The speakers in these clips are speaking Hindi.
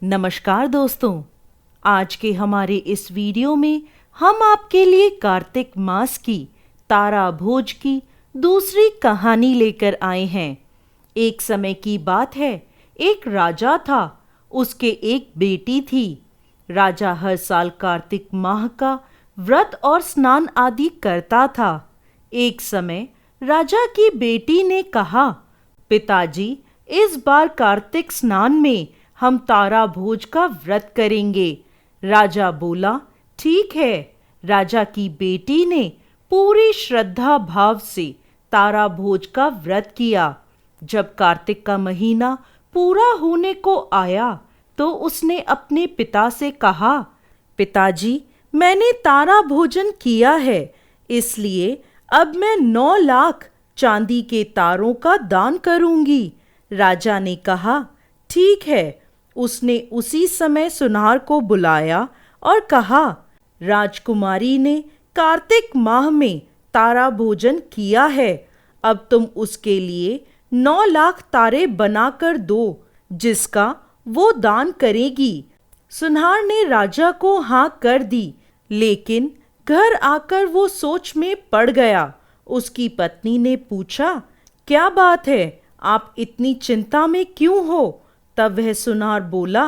नमस्कार दोस्तों, आज के हमारे इस वीडियो में हम आपके लिए कार्तिक मास की तारा भोज की दूसरी कहानी लेकर आए हैं। एक समय की बात है, एक राजा था, उसके एक बेटी थी। राजा हर साल कार्तिक माह का व्रत और स्नान आदि करता था। एक समय राजा की बेटी ने कहा, पिताजी, इस बार कार्तिक स्नान में हम तारा भोज का व्रत करेंगे। राजा बोला, ठीक है। राजा की बेटी ने पूरी श्रद्धा भाव से तारा भोज का व्रत किया। जब कार्तिक का महीना पूरा होने को आया तो उसने अपने पिता से कहा, पिताजी, मैंने तारा भोजन किया है, इसलिए अब मैं 9 लाख चांदी के तारों का दान करूंगी। राजा ने कहा, ठीक है। उसने उसी समय सुनार को बुलाया और कहा, राजकुमारी ने कार्तिक माह में तारा भोजन किया है, अब तुम उसके लिए 9 लाख तारे बनाकर दो, जिसका वो दान करेगी। सुनार ने राजा को हाँ कर दी, लेकिन घर आकर वो सोच में पड़ गया। उसकी पत्नी ने पूछा, क्या बात है, आप इतनी चिंता में क्यों हो? तब वह सुनार बोला,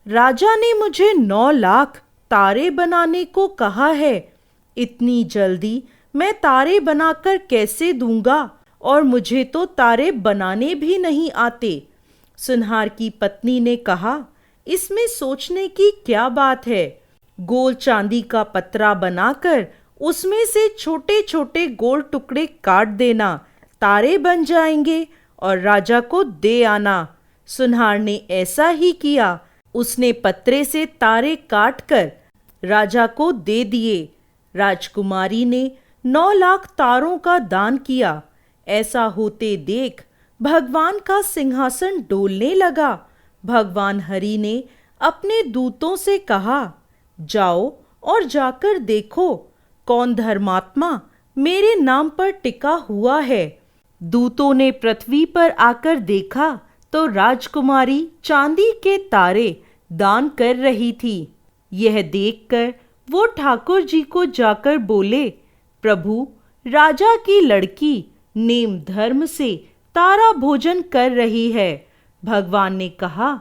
राजा ने मुझे 9 लाख तारे बनाने को कहा है। इतनी जल्दी मैं तारे बनाकर कैसे दूंगा, और मुझे तो तारे बनाने भी नहीं आते। सुनार की पत्नी ने कहा, इसमें सोचने की क्या बात है। गोल चांदी का पतरा बनाकर उसमें से छोटे छोटे गोल टुकड़े काट देना, तारे बन जाएंगे और राजा को दे आना। सुनार ने ऐसा ही किया। उसने पतरे से तारे काटकर राजा को दे दिए। राजकुमारी ने 9 लाख तारों का दान किया। ऐसा होते देख भगवान का सिंहासन डोलने लगा। भगवान हरि ने अपने दूतों से कहा, जाओ और जाकर देखो कौन धर्मात्मा मेरे नाम पर टिका हुआ है। दूतों ने पृथ्वी पर आकर देखा तो राजकुमारी चांदी के तारे दान कर रही थी। यह देखकर वो ठाकुर जी को जाकर बोले, प्रभु, राजा की लड़की नेम धर्म से तारा भोजन कर रही है। भगवान ने कहा,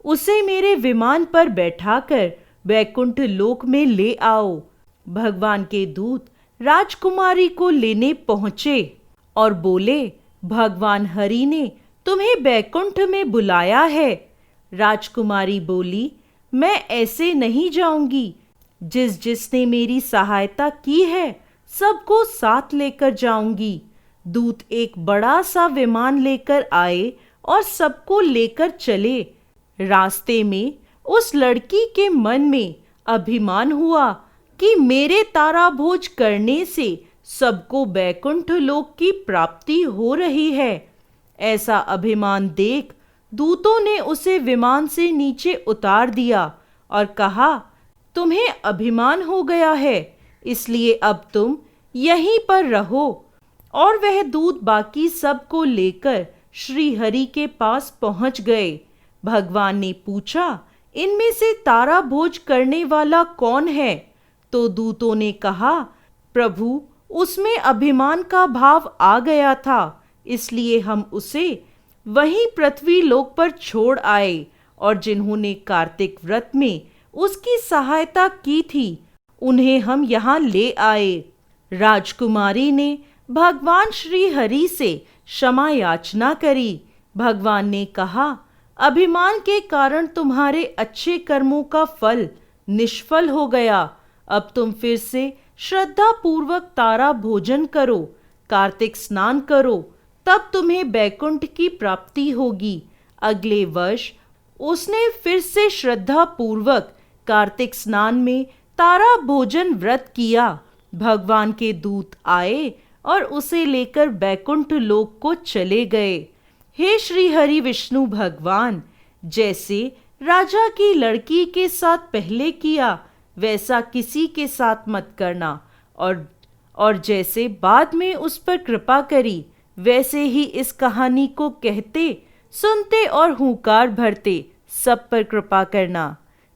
उसे मेरे विमान पर बैठाकर वैकुंठ लोक में ले आओ। भगवान के दूत राजकुमारी को लेने पहुंचे और बोले, भगवान हरि ने तुम्हें बैकुंठ में बुलाया है। राजकुमारी बोली, मैं ऐसे नहीं जाऊंगी। जिसने मेरी सहायता की है सबको साथ लेकर जाऊंगी। दूत एक बड़ा सा विमान लेकर आए और सबको लेकर चले। रास्ते में उस लड़की के मन में अभिमान हुआ कि मेरे तारा भोज करने से सबको बैकुंठ लोक की प्राप्ति हो रही है। ऐसा अभिमान देख दूतों ने उसे विमान से नीचे उतार दिया और कहा, तुम्हें अभिमान हो गया है, इसलिए अब तुम यहीं पर रहो। और वह दूत बाकी सबको लेकर श्री हरि के पास पहुंच गए। भगवान ने पूछा, इनमें से तारा भोज करने वाला कौन है? तो दूतों ने कहा, प्रभु, उसमें अभिमान का भाव आ गया था, इसलिए हम उसे वहीं पृथ्वी लोक पर छोड़ आए, और जिन्होंने कार्तिक व्रत में उसकी सहायता की थी उन्हें हम यहाँ ले आए। राजकुमारी ने भगवान श्री हरि से क्षमा याचना करी। भगवान ने कहा, अभिमान के कारण तुम्हारे अच्छे कर्मों का फल निष्फल हो गया। अब तुम फिर से श्रद्धा पूर्वक तारा भोजन करो, कार्तिक स्नान करो, तब तुम्हें बैकुंठ की प्राप्ति होगी। अगले वर्ष उसने फिर से श्रद्धा पूर्वक कार्तिक स्नान में तारा भोजन व्रत किया। भगवान के दूत आए और उसे लेकर बैकुंठ लोक को चले गए। हे श्री हरि विष्णु भगवान, जैसे राजा की लड़की के साथ पहले किया वैसा किसी के साथ मत करना, और जैसे बाद में उस पर कृपा करी वैसे ही इस कहानी को कहते, सुनते और हुंकार भरते सब पर कृपा करना।